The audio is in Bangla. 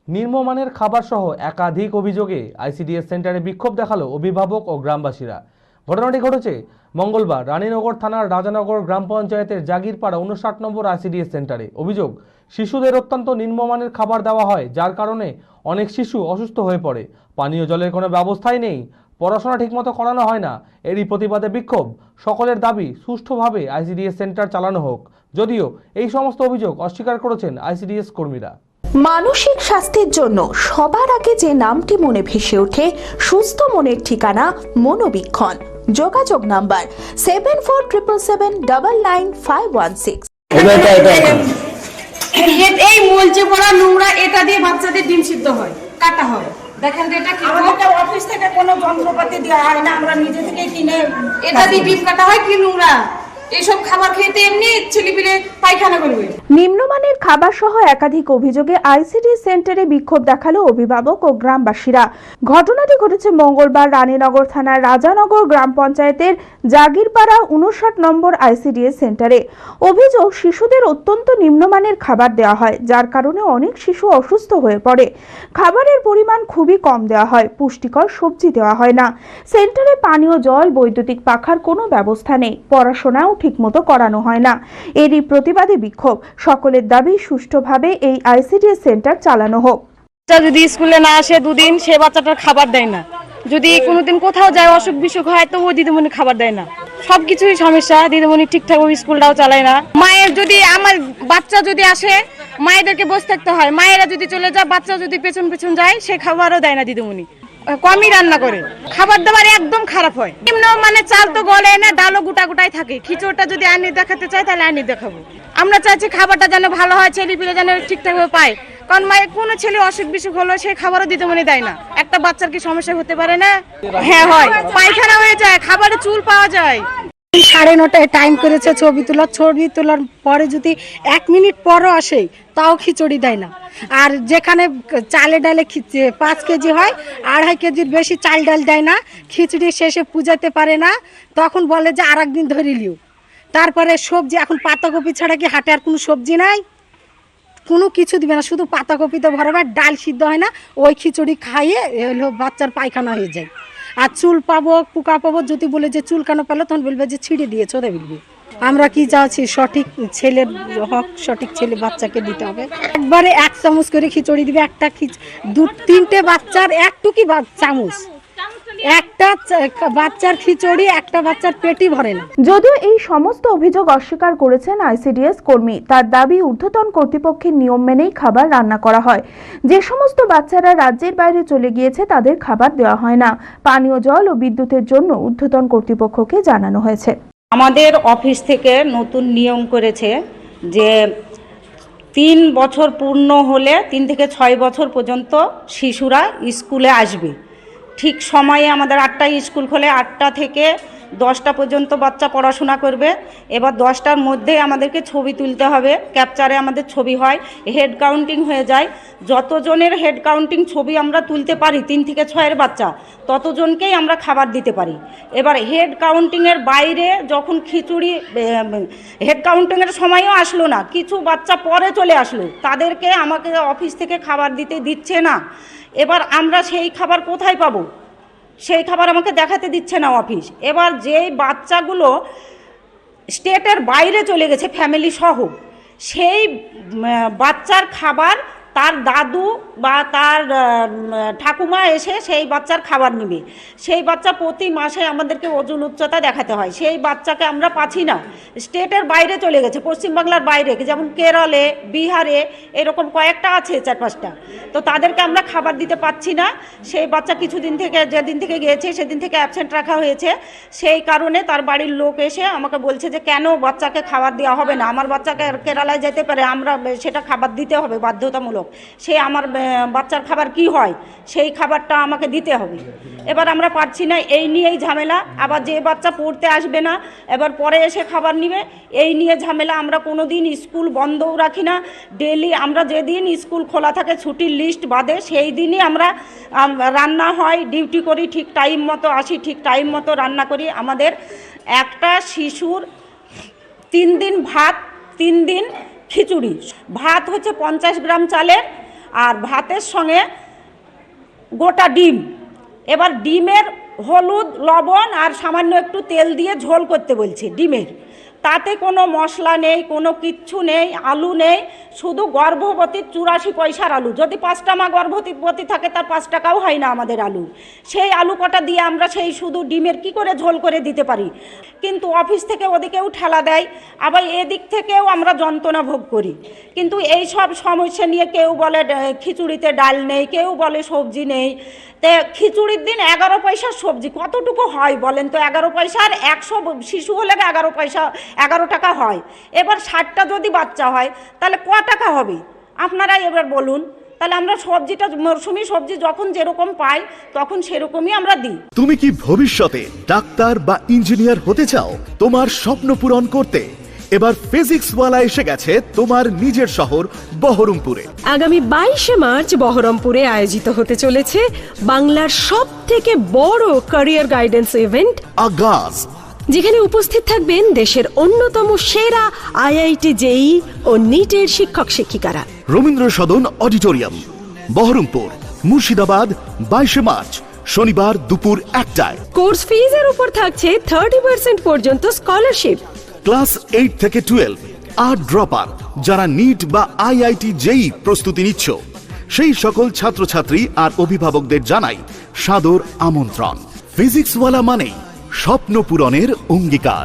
নিম্নমানের খাবার সহ একাধিক অভিযোগে আইসিডিএস সেন্টারে বিক্ষোভ দেখালো অভিভাবক ও গ্রামবাসীরা। ঘটনাটি ঘটেছে মঙ্গলবার রানীনগর থানার রাজানগর গ্রাম পঞ্চায়েতের জাগিরপাড়া 59 নম্বর আইসিডিএস সেন্টারে। অভিযোগ, শিশুদের অত্যন্ত নিম্নমানের খাবার দেওয়া হয়, যার কারণে অনেক শিশু অসুস্থ হয়ে পড়ে। পানীয় জলের কোনো ব্যবস্থাই নেই, পড়াশোনা ঠিকমতো করানো হয় না। এরই প্রতিবাদে বিক্ষোভ। সকলের দাবি সুষ্ঠুভাবে আইসিডিএস সেন্টার চালানো হোক, যদিও এই সমস্ত অভিযোগ অস্বীকার করেছেন আইসিডিএস কর্মীরা। মানসিক স্বাস্থ্যের জন্য সবার আগে যে নামটি মনে ভেসে ওঠে, সুস্থ মনের ঠিকানা মনোবীক্ষণ। যোগাযোগ নাম্বার 7477799516। এই মলচে পড়া নোংরা এটা দিয়ে বাচ্চাদের ডিম সিদ্ধ হয়, কাটা হয়। দেখেন তো এটা কি, আমাদের অফিস থেকে কোনো যন্ত্রপাতি দেওয়া হয় না, আমরা নিজে থেকে কিনে এটা দিয়ে ডিম কাটা হয়। কি নোংরা এইসব খাবার খেতে, এমনি ছেলেপিলে পায়খানা করবে। নিম্নমানের খাবার সহ একাধিক অভিযোগে আইসিডিএস সেন্টারে বিক্ষোভ দেখালো অভিভাবক ও গ্রামবাসীরা। ঘটনাটি ঘটেছে মঙ্গলবার রানীনগর থানার রাজানগর গ্রাম পঞ্চায়েতের জাগিরপাড়া 59 নম্বর আইসিডিএস সেন্টারে। অভিযোগ, শিশুদের অত্যন্ত নিম্নমানের খাবার দেওয়া হয়, যার কারণে অনেক শিশু অসুস্থ হয়ে পড়ে। খাবারের পরিমাণ খুবই কম দেওয়া হয়, পুষ্টিকর সবজি দেওয়া হয় না। সেন্টারে পানীয় জল, বৈদ্যুতিক পাখার কোনো ব্যবস্থা নেই, পড়াশোনাও ঠিকমতো করানো হয় না। এরই প্রতিবাদে বিক্ষোভ। সকলের দাবি সুষ্ঠুভাবে এই আইসিডিএস সেন্টার চালানো হোক। যদি স্কুলে না আসে দুদিন, সে বাচ্চাটার খাবার দেয় না। যদি কোনোদিন কোথাও যায় অসুখ বিসুখ হয়, তো ওই দিদিমণি খাবার দেয় না। সবকিছুই সমস্যা, দিদিমণি ঠিকঠাক ওই স্কুলটাও চালায় না। মায়ের যদি, আমার বাচ্চা যদি আসে, মায়েদেরকে বসে থাকতে হয়। মায়েরা যদি চলে যায়, বাচ্চা যদি পেছন পেছন যায়, সে খাবারও দেয় না দিদিমণি। কমই রান্না করে, খাবার দাবার একদম খারাপ হয়। নিম্ন মানে চাল তো গলে না, ডালও গোটা গোটাই থাকে। খিচুড়িটা যদি আনি দেখাতে চাই, তাহলে আনি দেখাবো। আমরা চাইছি খাবারটা যেন ভালো হয়, ছেলেপিলে যেন ঠিকঠাক ভাবে পায়। কারণ মায়ের কোনো ছেলে অসুখ বিসুখ হলো, সেই খাবারও দিদিমণি দেয় না। একটা বাচ্চার কি সমস্যা হতে পারে না? হ্যাঁ হয়, পায়খানা হয়ে যায়, খাবারে চুল পাওয়া যায়। 9:30টায় টাইম করেছে ছবি তোলার পরে যদি 1 মিনিট পরও আসে, তাও খিচুড়ি দেয় না। আর যেখানে চালে ডালে 5 কেজি হয়, 2.5 কেজির বেশি চাল ডাল দেয় না। খিচুড়ি শেষে পূজাতে পারে না, তখন বলে যে আর একদিন ধরে লিও। তারপরে সবজি, এখন পাতাকপি ছাড়া কি হাটে আর কোনো সবজি নাই? কোনো কিছু দিবে না, শুধু পাতাকপিতে ভরাবে। ডাল সিদ্ধ হয় না, ওই খিচুড়ি খাইয়ে হলো বাচ্চার পায়খানা হয়ে যায়। আর চুল পাবো, পোকা পাবো, যদি বলে যে চুল কেন পেলো, তখন বলবে যে ছিঁড়ে দিয়েছে, ওদের বলবে। আমরা কি চাচ্ছি, সঠিক ছেলের হক, সঠিক ছেলে বাচ্চাকে দিতে হবে। একবারে 1 চামচ করে খিচুড়ি দিবে। একটা 2-3টে বাচ্চার 1 টুকি চামচ, একটা বাচ্চার খিচুড়ি একটা বাচ্চার পেটই ভরে না। যদিও এই সমস্ত অভিযোগ অস্বীকার করেছেন আইসিডিএস কর্মী। তার দাবি, ঊর্ধ্বতন কর্তৃপক্ষের নিয়ম মেনেই খাবার রান্না করা হয়। যে সমস্ত বাচ্চারা রাজ্যের বাইরে চলে গিয়েছে, তাদের খাবার দেওয়া হয় না। পানীয় জল ও বিদ্যুতের জন্য ঊর্ধ্বতন কর্তৃপক্ষকে জানানো হয়েছে। আমাদের অফিস থেকে নতুন নিয়ম করেছে যে 3 বছর পূর্ণ হলে 3 থেকে 6 বছর পর্যন্ত শিশুরা স্কুলে আসবে। ঠিক সময়ে আমাদের 8টায় স্কুল খোলে, 8টা থেকে 10টা পর্যন্ত বাচ্চা পড়াশোনা করবে। এবার 10টার মধ্যে আমাদেরকে ছবি তুলতে হবে, ক্যাপচারে আমাদের ছবি হয়, হেড কাউন্টিং হয়ে যায়। যতজনের হেড কাউন্টিং ছবি আমরা তুলতে পারি, 3 থেকে 6 বাচ্চা, ততজনকেই আমরা খাবার দিতে পারি। এবার হেড কাউন্টিংয়ের বাইরে যখন খিচুড়ি, হেড কাউন্টিংয়ের সময়ও আসলো না, কিছু বাচ্চা পরে চলে আসলো, তাদেরকে আমাকে অফিস থেকে খাবার দিতে দিচ্ছে না। এবার আমরা সেই খাবার কোথায় পাবো? সেই খাবার আমাকে দেখাতে দিচ্ছে না অফিস। এবার যেই বাচ্চাগুলো স্টেটের বাইরে চলে গেছে ফ্যামিলি সহ, সেই বাচ্চার খাবার তার দাদু বা তার ঠাকুমা এসে সেই বাচ্চার খাবার নেবে। সেই বাচ্চা প্রতি মাসে আমাদেরকে ওজন উচ্চতা দেখাতে হয়। সেই বাচ্চাকে আমরা পাচ্ছি না, স্টেটের বাইরে চলে গেছে, পশ্চিমবাংলার বাইরে, যেমন কেরলে, বিহারে, এরকম কয়েকটা আছে 4-5টা। তো তাদেরকে আমরা খাবার দিতে পাচ্ছি না। সেই বাচ্চা কিছুদিন থেকে, যেদিন থেকে গিয়েছে সেদিন থেকে অ্যাবসেন্ট রাখা হয়েছে। সেই কারণে তার বাড়ির লোক এসে আমাকে বলছে যে কেন বাচ্চাকে খাবার দেওয়া হবে না, আমার বাচ্চাকে কেরালায় যেতে পারে, আমরা সেটা খাবার দিতে হবে বাধ্যতামূলক। সে আমার বাচ্চার খাবার কি হয়, সেই খাবারটা আমাকে দিতে হবে। এবার আমরা পারছি না, এই নিয়েই ঝামেলা। আবার যে বাচ্চা পড়তে আসবে না, এবার পরে এসে খাবার নিবে, এই নিয়ে ঝামেলা। আমরা কোনো দিন স্কুল বন্ধও রাখি না, ডেলি আমরা যেদিন স্কুল খোলা থাকে ছুটির লিস্ট বাদে, সেই দিনই আমরা রান্না হয়, ডিউটি করি, ঠিক টাইম মতো আসি, ঠিক টাইম মতো রান্না করি। আমাদের একটা শিশুর 3 দিন ভাত, 3 দিন খিচুড়ি। ভাত হচ্ছে 50 গ্রাম চালের, আর ভাতের সঙ্গে গোটা ডিম। এবার ডিমের হলুদ লবণ আর সামান্য একটু তেল দিয়ে ঝোল করতে বলছে ডিমের, তাতে কোনো মশলা নেই, কোনো কিচ্ছু নেই, আলু নেই, শুধু গর্ভবতীর 84 পয়সার আলু। যদি 5টা মা গর্ভবতী থাকে তার 5 টাকাও হয় না আমাদের আলু। সেই আলু কটা দিয়ে আমরা সেই শুধু ডিমের কি করে ঝোল করে দিতে পারি? কিন্তু অফিস থেকে ওদিকেও ঠেলা দেয়, আবার এদিক থেকেও আমরা যন্ত্রণা ভোগ করি। কিন্তু এই সব সমস্যা নিয়ে কেউ বলে খিচুড়িতে ডাল নেই, কেউ বলে সবজি নেই। তো খিচুড়ির দিন 11 পয়সার সবজি কতটুকু হয় বলেন তো? 11 পয়সা আর 100 শিশু হলে 11 পয়সা 11 টাকা হয়। এবার 60টা যদি বাচ্চা হয় তাহলে ক টাকা হবে আপনারাই এবার বলুন। তাহলে আমরা সবজিটা মরশুমি সবজি যখন যেরকম পাই তখন সেরকমই আমরা দিই। তুমি কি ভবিষ্যতে ডাক্তার বা ইঞ্জিনিয়ার হতে চাও? তোমার স্বপ্ন পূরণ করতে এবার ফিজিক্সওয়ালা এসে গেছে তোমার নিজের শহর বহরমপুরে। আগামী 22শে মার্চ বহরমপুরে আয়োজিত হতে চলেছে বাংলার সবথেকে বড় ক্যারিয়ার গাইডেন্স ইভেন্ট আগাজ, যেখানে উপস্থিত থাকবেন দেশের অন্যতম সেরা আইআইটি জেই ও নিটের শিক্ষক শিক্ষিকারা। রবীন্দ্র সদন অডিটোরিয়াম, বহরমপুর, মুর্শিদাবাদ। 22শে মার্চ শনিবার দুপুর 1টায়। কোর্স ফিজের উপর থাকছে 30% পর্যন্ত স্কলারশিপ। ক্লাস 8 থেকে 12 আর ড্রপার যারা নিট বা আইআইটি জেই প্রস্তুতি নিচ্ছ সেই সকল ছাত্রছাত্রী আর অভিভাবকদের জানাই সাদর আমন্ত্রণ। ফিজিক্সওয়ালা মানেই স্বপ্ন পূরণের অঙ্গীকার।